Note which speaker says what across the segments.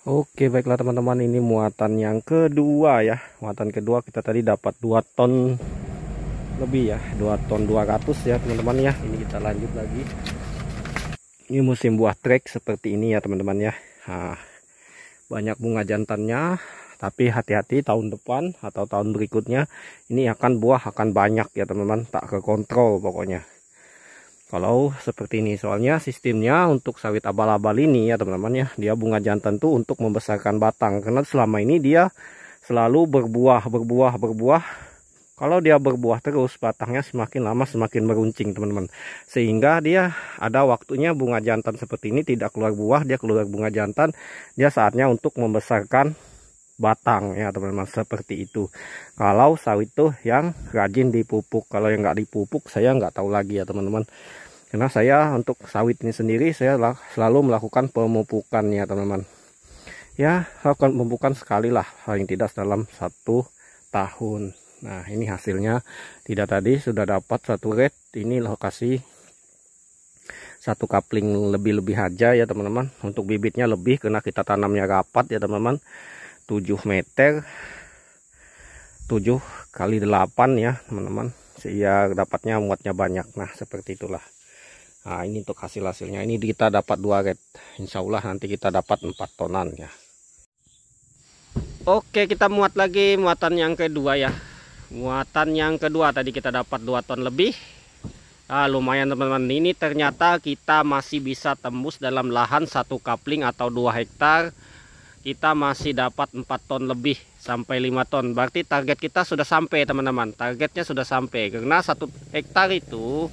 Speaker 1: Oke, baiklah teman-teman, ini muatan yang kedua ya. Muatan kedua kita tadi dapat 2 ton lebih ya, 2 ton 200 ya teman-teman ya. Ini kita lanjut lagi. Ini musim buah trek seperti ini ya teman-teman ya. Nah, banyak bunga jantannya, tapi hati-hati tahun depan atau tahun berikutnya ini buah akan banyak ya teman-teman, tak kekontrol pokoknya. Kalau seperti ini, soalnya sistemnya untuk sawit abal-abal ini ya teman-teman ya, dia bunga jantan tuh untuk membesarkan batang, karena selama ini dia selalu berbuah. Kalau dia berbuah terus, batangnya semakin lama semakin meruncing teman-teman, sehingga dia ada waktunya bunga jantan seperti ini tidak keluar buah, dia keluar bunga jantan, dia saatnya untuk membesarkan batang ya teman-teman, seperti itu. Kalau sawit tuh yang rajin dipupuk, kalau yang nggak dipupuk saya nggak tahu lagi ya teman-teman, karena saya untuk sawit ini sendiri saya selalu melakukan pemupukan ya teman-teman ya, lakukan pemupukan sekali lah paling tidak dalam 1 tahun. Nah ini hasilnya, tidak tadi sudah dapat 1 red, ini lokasi 1 kapling lebih aja ya teman-teman. Untuk bibitnya lebih karena kita tanamnya rapat ya teman-teman, 7 meter 7 kali 8 ya teman-teman, sehingga dapatnya muatnya banyak. Nah seperti itulah. Nah ini untuk hasilnya, ini kita dapat 2 red, insya Allah nanti kita dapat 4 tonan ya. Oke, kita muat lagi muatan yang kedua ya. Muatan yang kedua tadi kita dapat 2 ton lebih. Lumayan teman-teman, ini ternyata kita masih bisa tembus dalam lahan 1 kapling atau 2 hektar. Kita masih dapat 4 ton lebih sampai 5 ton. Berarti target kita sudah sampai teman-teman. Targetnya sudah sampai, karena 1 hektar itu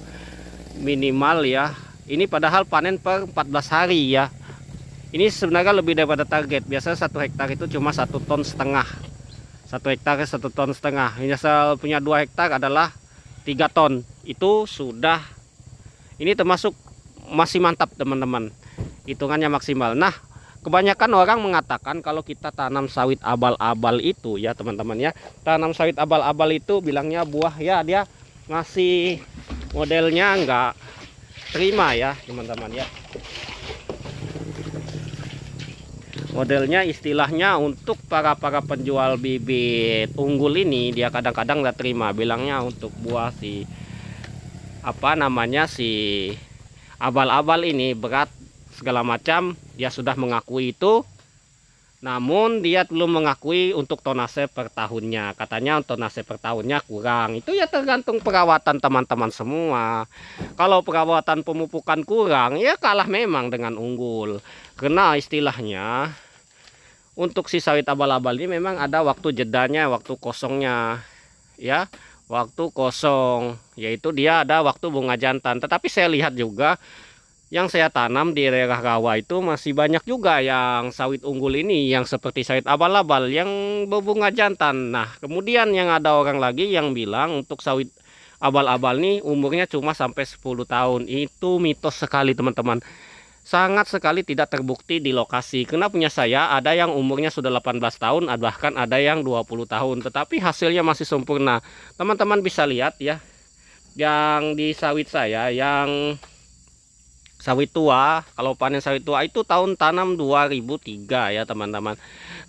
Speaker 1: minimal ya. Ini padahal panen per 14 hari ya. Ini sebenarnya lebih daripada target. Biasanya 1 hektar itu cuma 1,5 ton. 1 hektar 1,5 ton. Misal punya 2 hektar adalah 3 ton. Itu sudah, ini termasuk masih mantap teman-teman. Hitungannya maksimal. Nah, kebanyakan orang mengatakan kalau kita tanam sawit abal-abal itu ya teman-teman ya, tanam sawit abal-abal itu bilangnya buah ya, dia ngasih modelnya enggak terima ya teman-teman ya. Modelnya istilahnya untuk para penjual bibit unggul ini, dia kadang-kadang nggak terima, bilangnya untuk buah si abal-abal ini berat segala macam. Dia sudah mengakui itu, namun dia belum mengakui untuk tonase per tahunnya. Katanya tonase per tahunnya kurang. Itu ya tergantung perawatan teman-teman semua. Kalau perawatan pemupukan kurang, ya kalah memang dengan unggul. Karena istilahnya untuk si sawit abal-abal ini memang ada waktu jedanya, waktu kosongnya ya. Waktu kosong, yaitu dia ada waktu bunga jantan. Tetapi saya lihat juga yang saya tanam di daerah rawa itu masih banyak juga yang sawit unggul ini yang seperti sawit abal-abal yang berbunga jantan. Nah kemudian yang ada orang lagi yang bilang untuk sawit abal-abal ini umurnya cuma sampai 10 tahun. Itu mitos sekali teman-teman, sangat sekali tidak terbukti di lokasi. Karena punya saya ada yang umurnya sudah 18 tahun, bahkan ada yang 20 tahun, tetapi hasilnya masih sempurna. Teman-teman bisa lihat ya, yang di sawit saya yang sawit tua, kalau panen sawit tua itu tahun tanam 2003 ya teman-teman,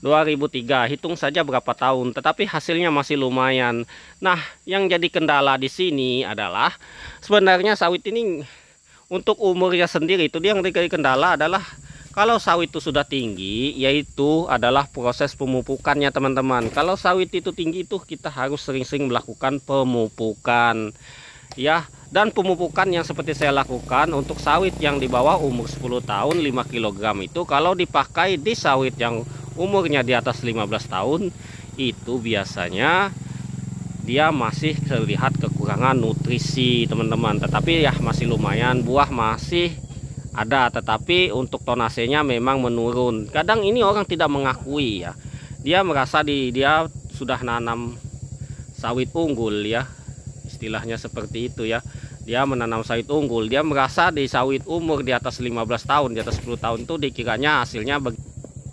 Speaker 1: 2003, hitung saja berapa tahun, tetapi hasilnya masih lumayan. Nah yang jadi kendala di sini adalah sebenarnya sawit ini untuk umurnya sendiri itu dia yang jadi kendala adalah kalau sawit itu sudah tinggi, yaitu adalah proses pemupukannya teman-teman. Kalau sawit itu tinggi itu kita harus sering-sering melakukan pemupukan ya. Dan pemupukan yang seperti saya lakukan untuk sawit yang di bawah umur 10 tahun 5 kg itu, kalau dipakai di sawit yang umurnya di atas 15 tahun itu biasanya dia masih terlihat kekurangan nutrisi teman-teman. Tetapi ya masih lumayan, buah masih ada, tetapi untuk tonasenya memang menurun. Kadang ini orang tidak mengakui ya, dia merasa dia sudah nanam sawit unggul ya, istilahnya seperti itu ya. Dia menanam sawit unggul, dia merasa di sawit umur di atas 15 tahun, di atas 10 tahun itu dikiranya hasilnya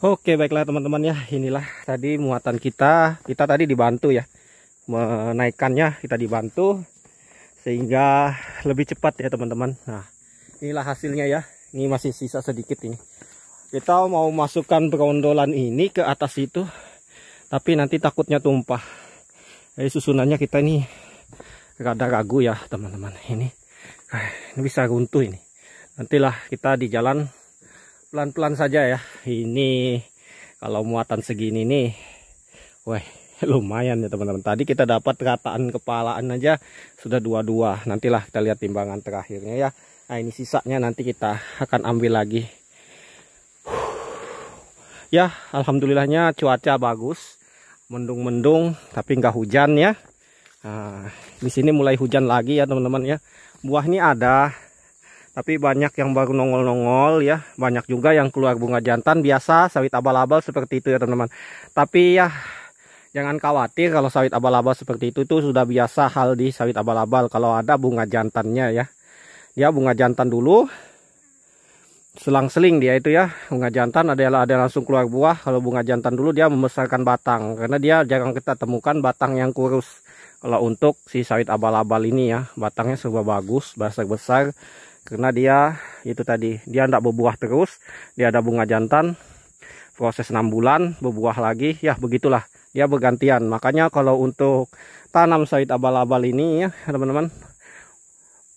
Speaker 1: Oke, baiklah teman-teman ya, inilah tadi muatan kita tadi dibantu ya, menaikkannya kita dibantu sehingga lebih cepat ya teman-teman. Nah inilah hasilnya ya, ini masih sisa sedikit ini. Kita mau masukkan berondolan ini ke atas itu, tapi nanti takutnya tumpah. Jadi susunannya kita ini rada ragu ya teman-teman. Ini bisa runtuh ini. Nantilah kita di jalan pelan-pelan saja ya. Ini kalau muatan segini nih, wah lumayan ya teman-teman. Tadi kita dapat rataan kepalaan aja sudah 22. Nantilah kita lihat timbangan terakhirnya ya. Nah ini sisanya nanti kita akan ambil lagi. Ya, alhamdulillahnya cuaca bagus, mendung-mendung, tapi nggak hujan ya. Nah, di sini mulai hujan lagi ya teman-teman ya. Buah ini ada, tapi banyak yang baru nongol-nongol ya. Banyak juga yang keluar bunga jantan, biasa sawit abal-abal seperti itu ya teman-teman. Tapi ya jangan khawatir kalau sawit abal-abal seperti itu sudah biasa hal di sawit abal-abal. Kalau ada bunga jantannya ya, dia bunga jantan dulu. Selang-seling dia itu ya, bunga jantan ada langsung keluar buah. Kalau bunga jantan dulu dia membesarkan batang, karena dia jarang kita temukan batang yang kurus. Kalau untuk si sawit abal-abal ini ya, batangnya serba bagus, besar-besar, karena dia itu tadi, dia tidak berbuah terus, dia ada bunga jantan, proses 6 bulan berbuah lagi, ya begitulah, dia bergantian. Makanya kalau untuk tanam sawit abal-abal ini ya teman-teman,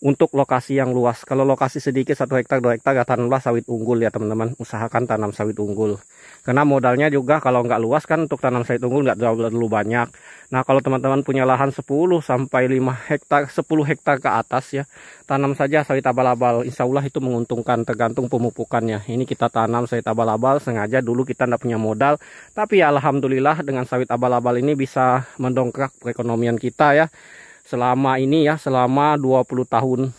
Speaker 1: untuk lokasi yang luas, kalau lokasi sedikit 1 hektar 2 hektar ya tanamlah sawit unggul ya teman-teman. Usahakan tanam sawit unggul, karena modalnya juga kalau nggak luas kan untuk tanam sawit unggul nggak terlalu banyak. Nah kalau teman-teman punya lahan 10 sampai 5 hektar 10 hektar ke atas ya, tanam saja sawit abal-abal, insya Allah itu menguntungkan tergantung pemupukannya. Ini kita tanam sawit abal-abal sengaja, dulu kita nggak punya modal, tapi ya alhamdulillah dengan sawit abal-abal ini bisa mendongkrak perekonomian kita ya. Selama ini ya, selama 20 tahun.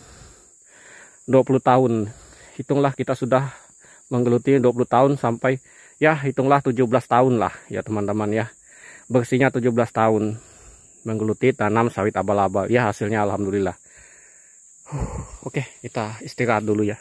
Speaker 1: Hitunglah kita sudah menggeluti 20 tahun sampai ya hitunglah 17 tahun lah ya teman-teman ya. Bersihnya 17 tahun menggeluti tanam sawit abal-abal. Ya hasilnya alhamdulillah. Oke, kita istirahat dulu ya.